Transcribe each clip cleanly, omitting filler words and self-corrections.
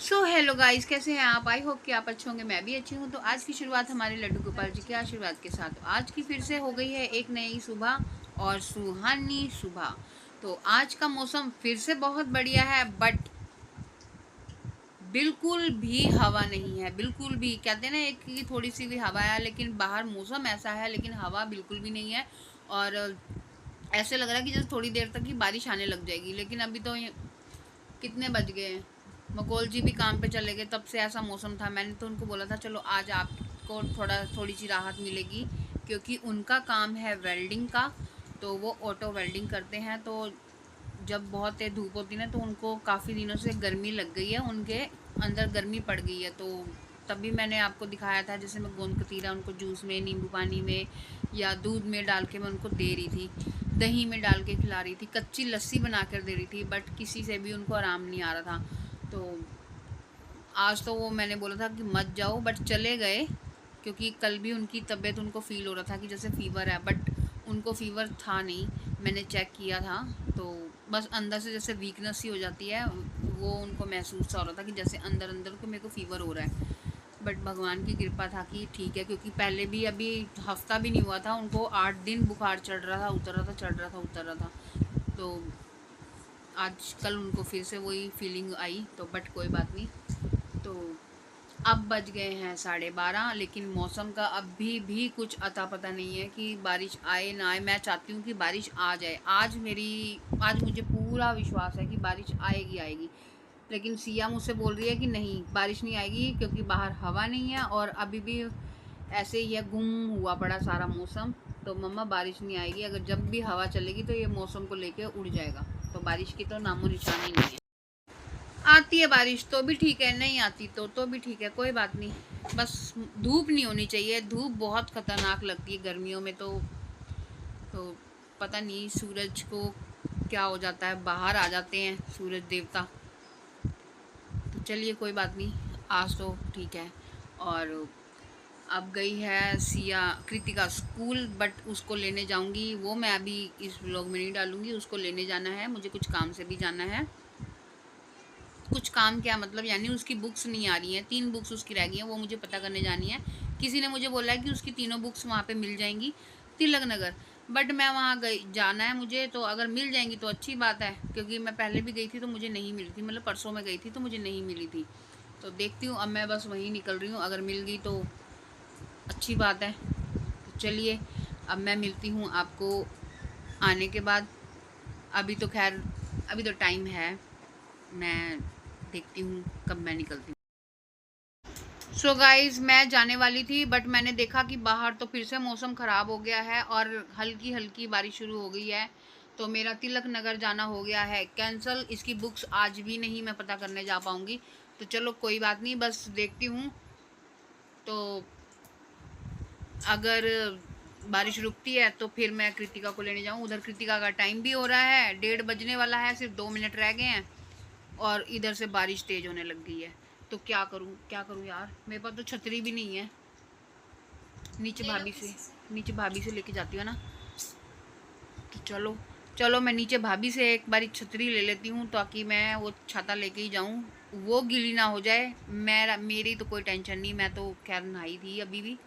So hello guys, कैसे हैं आप? आई होप कि आप अच्छे होंगे। मैं भी अच्छी हूँ। तो आज की शुरुआत हमारे लड्डू गोपाल जी के आशीर्वाद के साथ। तो आज की फिर से हो गई है एक नई सुबह और सुहानी सुबह। तो आज का मौसम फिर से बहुत बढ़िया है, बट बिल्कुल भी हवा नहीं है। बिल्कुल भी, कहते हैं ना एक की थोड़ी सी भी हवा है, लेकिन बाहर मौसम ऐसा है लेकिन हवा बिल्कुल भी नहीं है। और ऐसे लग रहा है कि जैसे थोड़ी देर तक ही बारिश आने लग जाएगी। लेकिन अभी तो कितने बज गए हैं, मकोल जी भी काम पे चले गए, तब से ऐसा मौसम था। मैंने तो उनको बोला था चलो आज आपको थोड़ी सी राहत मिलेगी, क्योंकि उनका काम है वेल्डिंग का। तो वो ऑटो वेल्डिंग करते हैं। तो जब बहुत तेज धूप होती है ना, तो उनको काफ़ी दिनों से गर्मी लग गई है, उनके अंदर गर्मी पड़ गई है। तो तभी मैंने आपको दिखाया था, जैसे मैं गोंद कतीरा उनको जूस में, नींबू पानी में या दूध में डाल के मैं उनको दे रही थी, दही में डाल के खिला रही थी, कच्ची लस्सी बना कर दे रही थी, बट किसी से भी उनको आराम नहीं आ रहा था। तो आज तो वो मैंने बोला था कि मत जाओ, बट चले गए, क्योंकि कल भी उनकी तबीयत उनको फ़ील हो रहा था कि जैसे फ़ीवर है, बट उनको फ़ीवर था नहीं। मैंने चेक किया था, तो बस अंदर से जैसे वीकनेस ही हो जाती है, वो उनको महसूस सा हो रहा था कि जैसे अंदर अंदर को मेरे को फ़ीवर हो रहा है। बट भगवान की कृपा था कि ठीक है, क्योंकि पहले भी अभी हफ्ता भी नहीं हुआ था, उनको 8 दिन बुखार चढ़ रहा था, उतर रहा था, चढ़ रहा था, उतर रहा था। तो आज कल उनको फिर से वही फीलिंग आई, तो बट कोई बात नहीं। तो अब बज गए हैं 12:30, लेकिन मौसम का अभी भी कुछ अता पता नहीं है कि बारिश आए ना आए। मैं चाहती हूँ कि बारिश आ जाए। आज मुझे पूरा विश्वास है कि बारिश आएगी आएगी। लेकिन सिया मुझसे बोल रही है कि नहीं, बारिश नहीं आएगी, क्योंकि बाहर हवा नहीं है और अभी भी ऐसे ही है, गुम हुआ पड़ा सारा मौसम। तो मम्मा बारिश नहीं आएगी, अगर जब भी हवा चलेगी तो ये मौसम को लेके उड़ जाएगा। तो बारिश की तो नामो निशान ही नहीं है। आती है बारिश तो भी ठीक है, नहीं आती तो भी ठीक है, कोई बात नहीं। बस धूप नहीं होनी चाहिए। धूप बहुत खतरनाक लगती है गर्मियों में। तो पता नहीं सूरज को क्या हो जाता है, बाहर आ जाते हैं सूरज देवता। तो चलिए कोई बात नहीं, आज तो ठीक है। और अब गई है सिया कृतिका स्कूल, बट उसको लेने जाऊंगी, वो मैं अभी इस व्लॉग में नहीं डालूंगी। उसको लेने जाना है, मुझे कुछ काम से भी जाना है। कुछ काम क्या मतलब, यानी उसकी बुक्स नहीं आ रही हैं, 3 बुक्स उसकी रह गई हैं, वो मुझे पता करने जानी है। किसी ने मुझे बोला है कि उसकी तीनों बुक्स वहाँ पे मिल जाएंगी, तिलक नगर। बट मैं वहाँ गई, जाना है मुझे, तो अगर मिल जाएंगी तो अच्छी बात है, क्योंकि मैं पहले भी गई थी तो मुझे नहीं मिली थी, मतलब परसों में गई थी तो मुझे नहीं मिली थी। तो देखती हूँ, अब मैं बस वहीं निकल रही हूँ, अगर मिल गई तो अच्छी बात है। तो चलिए, अब मैं मिलती हूँ आपको आने के बाद। अभी तो खैर, अभी तो टाइम है, मैं देखती हूँ कब मैं निकलती हूँ। सो गाइज, मैं जाने वाली थी, बट मैंने देखा कि बाहर तो फिर से मौसम ख़राब हो गया है और हल्की हल्की बारिश शुरू हो गई है। तो मेरा तिलक नगर जाना हो गया है कैंसिल। इसकी बुक्स आज भी नहीं मैं पता करने जा पाऊँगी। तो चलो कोई बात नहीं, बस देखती हूँ। तो अगर बारिश रुकती है तो फिर मैं कृतिका को लेने जाऊँ। उधर कृतिका का टाइम भी हो रहा है, 1:30 बजने वाला है, सिर्फ 2 मिनट रह गए हैं। और इधर से बारिश तेज़ होने लग गई है। तो क्या करूँ यार, मेरे पास तो छतरी भी नहीं है। नीचे भाभी से लेके जाती हूँ ना। तो चलो चलो, मैं नीचे भाभी से एक बारी छतरी ले लेती हूँ, ताकि मैं वो छाता लेके ही जाऊँ, वो गीली ना हो जाए। मेरी तो कोई टेंशन नहीं, मैं तो खैर नहाई थी अभी भी।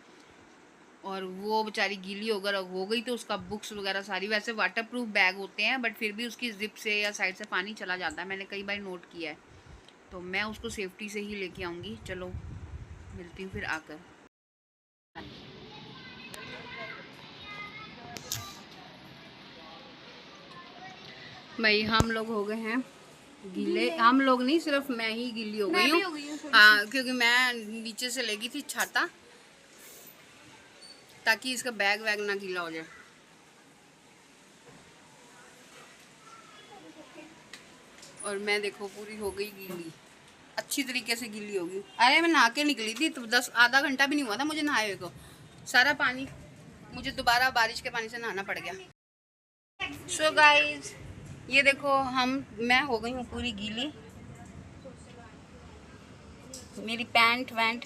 और वो बेचारी गीली हो गई तो उसका बुक्स वगैरह सारी, वैसे वाटर प्रूफ बैग होते हैं, बट फिर भी उसकी जिप से या साइड से पानी चला जाता है, मैंने कई बार नोट किया है। तो मैं उसको सेफ्टी से ही लेके आऊँगी। चलो मिलती हूँ फिर आकर। भाई हम लोग हो गए हैं गीले। हम लोग नहीं, सिर्फ मैं ही गीली हो गई हूँ। हाँ, क्योंकि मैं नीचे से ले गई थी छाता, ताकि इसका बैग वैग ना गीला हो जाए। और मैं देखो पूरी हो गई गीली, अच्छी तरीके से गीली हो गई। अरे मैं नहा के निकली थी, तो आधा घंटा भी नहीं हुआ था मुझे नहाए हुए को। सारा पानी मुझे दोबारा बारिश के पानी से नहाना पड़ गया। सो गाइज, ये देखो मैं हो गई हूँ पूरी गीली। मेरी पैंट वैंट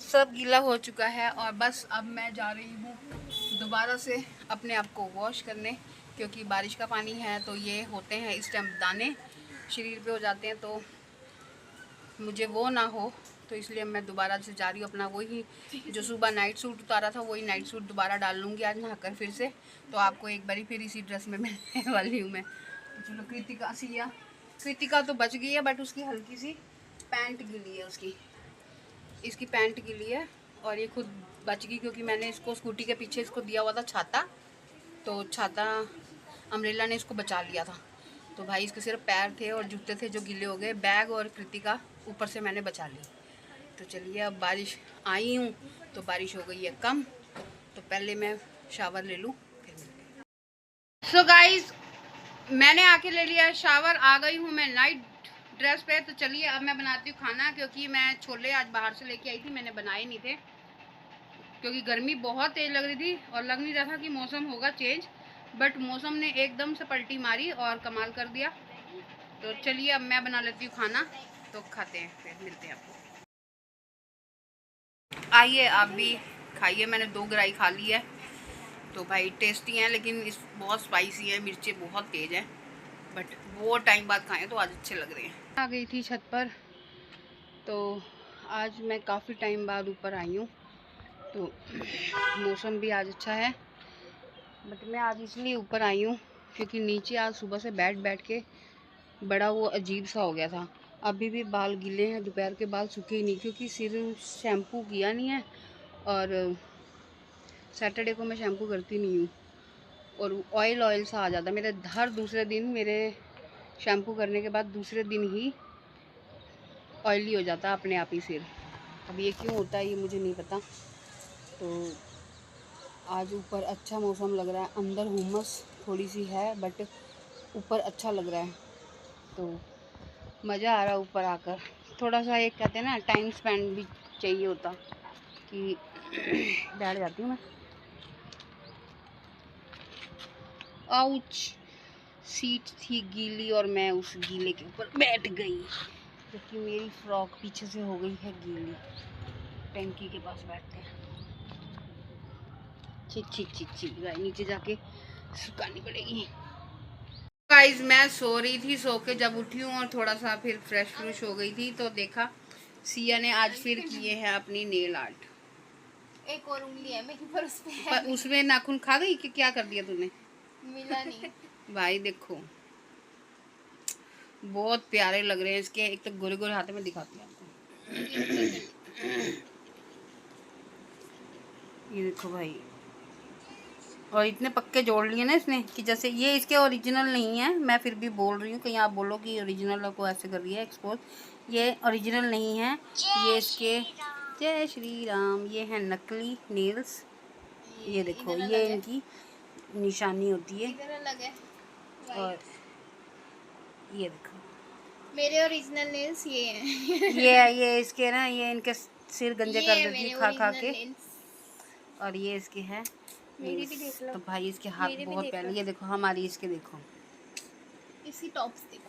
सब गीला हो चुका है, और बस अब मैं जा रही हूँ दोबारा से अपने आप को वॉश करने, क्योंकि बारिश का पानी है तो ये होते हैं इस टाइम दाने शरीर पे हो जाते हैं। तो मुझे वो ना हो, तो इसलिए मैं दोबारा से जा रही हूँ अपना वही जो सुबह नाइट सूट उतारा था वही नाइट सूट दोबारा डाल लूँगी आज नहाकर फिर से। तो आपको एक बारी फिर इसी ड्रेस में मिलने वाली हूँ मैं। तो चलो कृतिका सिया, कृतिका तो बच गई है बट उसकी हल्की सी पैंट गिली है, इसकी पैंट गिली है और ये खुद बच गई क्योंकि मैंने इसको स्कूटी के पीछे इसको दिया हुआ था छाता, तो छाता अम्ब्रेला ने इसको बचा लिया था। तो भाई इसके सिर्फ पैर थे और जूते थे जो गीले हो गए, बैग और कृतिका ऊपर से मैंने बचा ली। तो चलिए अब बारिश आई हूँ तो बारिश हो गई है कम, तो पहले मैं शावर ले लूँ फिर मिलते हैं। सो गाइस मैंने आके ले लिया शावर, आ गई हूँ मैं नाइट ड्रेस पे। तो चलिए अब मैं बनाती हूँ खाना, क्योंकि मैं छोले आज बाहर से लेके आई थी, मैंने बनाए नहीं थे क्योंकि गर्मी बहुत तेज़ लग रही थी और लग नहीं रहा था कि मौसम होगा चेंज, बट मौसम ने एकदम से पलटी मारी और कमाल कर दिया। तो चलिए अब मैं बना लेती हूँ खाना, तो खाते हैं फिर मिलते हैं आपको। आइए आप भी खाइए, मैंने 2 ग्राई खा ली है। तो भाई टेस्टी हैं लेकिन इस बहुत स्पाइसी है, मिर्चें बहुत तेज़ हैं, बट वो टाइम बाद खाएं तो आज अच्छे लग रहे हैं। आ गई थी छत पर, तो आज मैं काफ़ी टाइम बाद ऊपर आई हूँ, तो मौसम भी आज अच्छा है। बट मैं आज इसलिए ऊपर आई हूँ क्योंकि नीचे आज सुबह से बैठ बैठ के बड़ा वो अजीब सा हो गया था। अभी भी बाल गीले हैं, दोपहर के बाल सूखे ही नहीं क्योंकि सिर शैम्पू किया नहीं है और सैटरडे को मैं शैम्पू करती नहीं हूँ और ऑयल सा आ जाता है मेरे हर दूसरे दिन। मेरे शैम्पू करने के बाद दूसरे दिन ही ऑयली हो जाता अपने आप ही सिर। अब ये क्यों होता है ये मुझे नहीं पता। तो आज ऊपर अच्छा मौसम लग रहा है, अंदर हुमस थोड़ी सी है बट ऊपर अच्छा लग रहा है, तो मज़ा आ रहा है ऊपर आकर। थोड़ा सा एक कहते हैं ना टाइम स्पेंड भी चाहिए होता कि बैठ जाती हूँ मैं। आउच, सीट थी गीली और मैं उस गीले के ऊपर बैठ गई क्योंकि मेरी फ्रॉक पीछे से हो गई है गीली। टैंकी के पास बैठते हैं, ची नीचे जाके सुखानी पड़ेगी। गाइस मैं सो रही थी, सो के जब उठी हूँ और थोड़ा सा फिर फ्रेश हो गई थी तो देखा सिया ने आज फिर किए हैं अपनी नेल आर्ट। एक और उंगली है मेरी पर उसमें नाखून खा गई कि क्या कर दिया तूने? मिला नहीं। भाई देखो बहुत प्यारे लग रहे हैं इसके, एक तो गोरे गोरे हाथ में दिखाती हूँ आपको। ये देखो भाई, और इतने पक्के जोड़ लिए ना इसने कि जैसे ये इसके ओरिजिनल नहीं है। मैं फिर भी बोल रही हूँ कहीं आप बोलो कि ओरिजिनल को ऐसे कर रही है एक्सपोज, ये ओरिजिनल नहीं है। ये इसके जय श्री राम, ये है नकली नेल्स। ये देखो ये इनकी निशानी होती है। इधर अलग है और ये देखो मेरे ओरिजिनल नेल्स ये हैं। ये इसके ना, ये इनके सिर गंजे कर देती है खा खा के। और ये इसके हैं मेरी भी देख लो। तो भाई इसके हाथ बहुत प्यारे। ये देखो हमारी इसके देखो, इसकी टॉप्स देखो।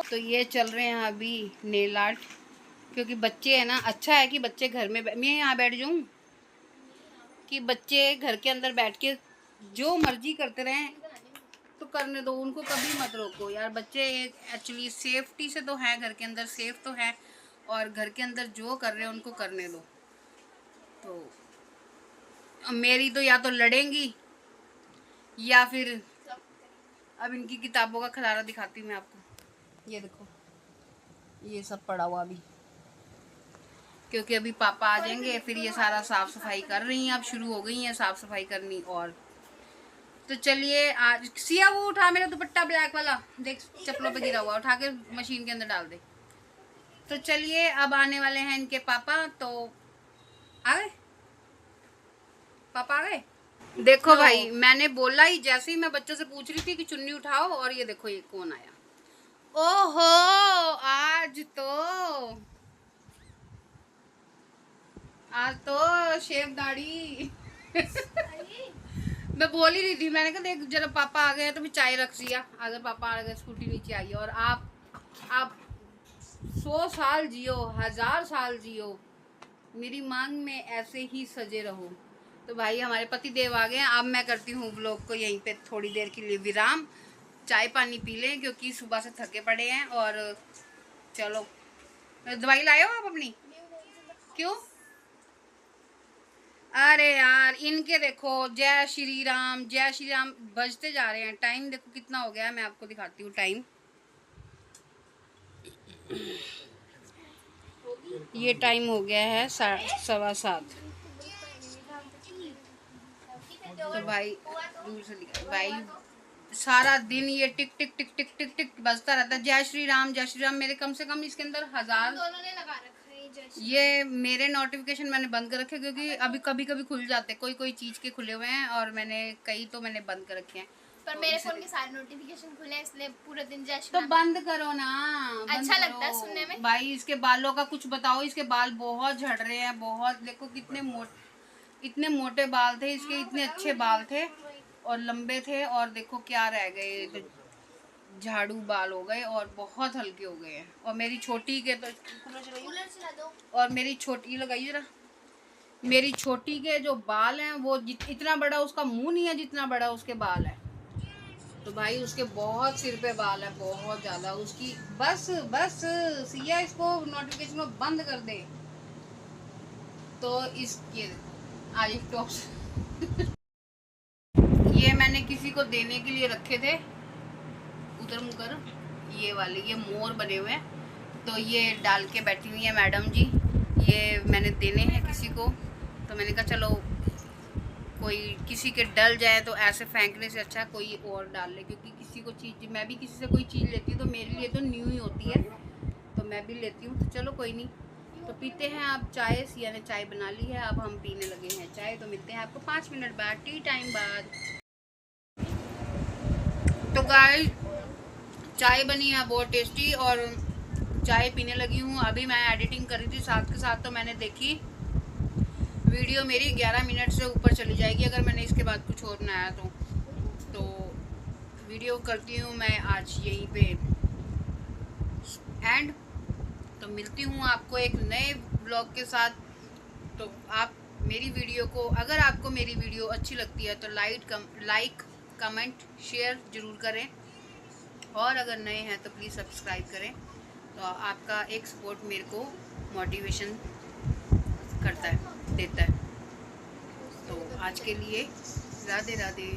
तो ये चल रहे हैं अभी नेल आर्ट, क्योंकि बच्चे हैं ना, अच्छा है कि बच्चे घर में मैं यहाँ बैठ जाऊँ कि बच्चे घर के अंदर बैठ के जो मर्जी करते रहें, तो करने दो उनको, कभी मत रोको यार। बच्चे एक्चुअली सेफ्टी से तो है, घर के अंदर सेफ तो है, और घर के अंदर जो कर रहे हैं उनको करने दो। तो मेरी तो या तो लड़ेंगी या फिर अब इनकी किताबों का खजाना दिखाती हूँ मैं आपको। ये देखो ये सब पड़ा हुआ अभी, क्योंकि अभी पापा आ जाएंगे फिर ये सारा साफ सफाई कर रही हैं, अब शुरू हो गई हैं साफ सफाई करनी। और तो चलिए आज सिया वो उठा मेरा दुपट्टा ब्लैक वाला, देख चप्पलों पे गिरा हुआ, उठा के मशीन के अंदर डाल दे। तो चलिए अब आने वाले हैं इनके पापा, तो आ गए पापा आ गए। देखो भाई मैंने बोला ही, जैसे ही मैं बच्चों से पूछ रही थी कि चुन्नी उठाओ, और ये देखो ये कौन आया। ओहो आज तो शेव दाढ़ी। मैं बोल ही रही थी, मैंने कहा देख जरा पापा आ गए तो मैं चाय रख दिया, अगर पापा आ गए स्कूटी नीचे आई। और आप 100 साल जियो, 1000 साल जियो, मेरी मांग में ऐसे ही सजे रहो। तो भाई हमारे पति देव आ गए हैं। अब मैं करती हूँ व्लॉग को यहीं पे थोड़ी देर के लिए विराम, चाय पानी पी लें क्योंकि सुबह से थके पड़े हैं और चलो दवाई लाए हो आप अपनी? क्यों? अरे यार इनके देखो जय श्री राम बजते जा रहे हैं। टाइम देखो कितना हो गया है, मैं आपको दिखाती हूँ टाइम। ये टाइम हो गया है 7:15। तो भाई दूर से दिखा भाई, सारा दिन ये टिक टिक टिक टिक टिक टिक बजता रहता है। जय श्री राम मेरे कम से कम इसके अंदर 1000 दोनों ने लगा रखा है जय श्री ये मेरे नोटिफिकेशन मैंने बंद कर रखे क्योंकि अभी कभी कभी खुल जाते, कोई चीज़ के खुले हुए हैं और मैंने मैंने बंद कर रखे हैं। पर तो मेरे फोन के सारे नोटिफिकेशन खुले हैं इसलिए पूरे दिन जय श्री तो राम। बंद करो ना, अच्छा लगता है सुनने में। भाई इसके बालों का कुछ बताओ, इसके बाल बहुत झड़ रहे हैं, बहुत देखो इतने मोटे बाल थे इसके, इतने अच्छे बाल थे और लंबे थे, और देखो क्या रह गए, तो झाड़ू बाल हो गए और बहुत हल्के हो गए हैं। और मेरी छोटी के तो कूलर चला दो। और मेरी छोटी लगाइए जरा, मेरी छोटी के जो बाल हैं वो इतना बड़ा उसका मुंह नहीं है जितना बड़ा उसके बाल है। तो भाई उसके बहुत सिर पे बाल है, बहुत ज्यादा उसकी। बस बस सिया इसको नोटिफिकेशन को बंद कर दे। तो इसके आज टॉप्स ये मैंने किसी को देने के लिए रखे थे, उधर मुकर ये वाले, ये मोर बने हुए हैं। तो ये डाल के बैठी हुई है मैडम जी, ये मैंने देने हैं किसी को। तो मैंने कहा चलो कोई किसी के डल जाए तो ऐसे फेंकने से अच्छा कोई और डाल ले, क्योंकि किसी को चीज़, मैं भी किसी से कोई चीज़ लेती हूँ तो मेरे लिए तो न्यू ही होती है, तो मैं भी लेती हूँ। तो चलो कोई नहीं, तो पीते हैं आप चाय। सिया ने चाय बना ली है, अब हम पीने लगे हैं चाय। तो मिलते हैं आपको 5 मिनट बाद, टी टाइम बाद। तो गाइस चाय बनी है बहुत टेस्टी और चाय पीने लगी हूँ। अभी मैं एडिटिंग कर रही थी साथ के साथ, तो मैंने देखी वीडियो मेरी 11 मिनट से ऊपर चली जाएगी अगर मैंने इसके बाद कुछ और बनाया तो वीडियो करती हूँ मैं आज यहीं पे एंड। तो मिलती हूँ आपको एक नए ब्लॉग के साथ। तो आप मेरी वीडियो को, अगर आपको मेरी वीडियो अच्छी लगती है तो लाइक कमेंट शेयर ज़रूर करें, और अगर नए हैं तो प्लीज़ सब्सक्राइब करें। तो आपका एक सपोर्ट मेरे को मोटिवेशन करता है, देता है। तो आज के लिए राधे राधे।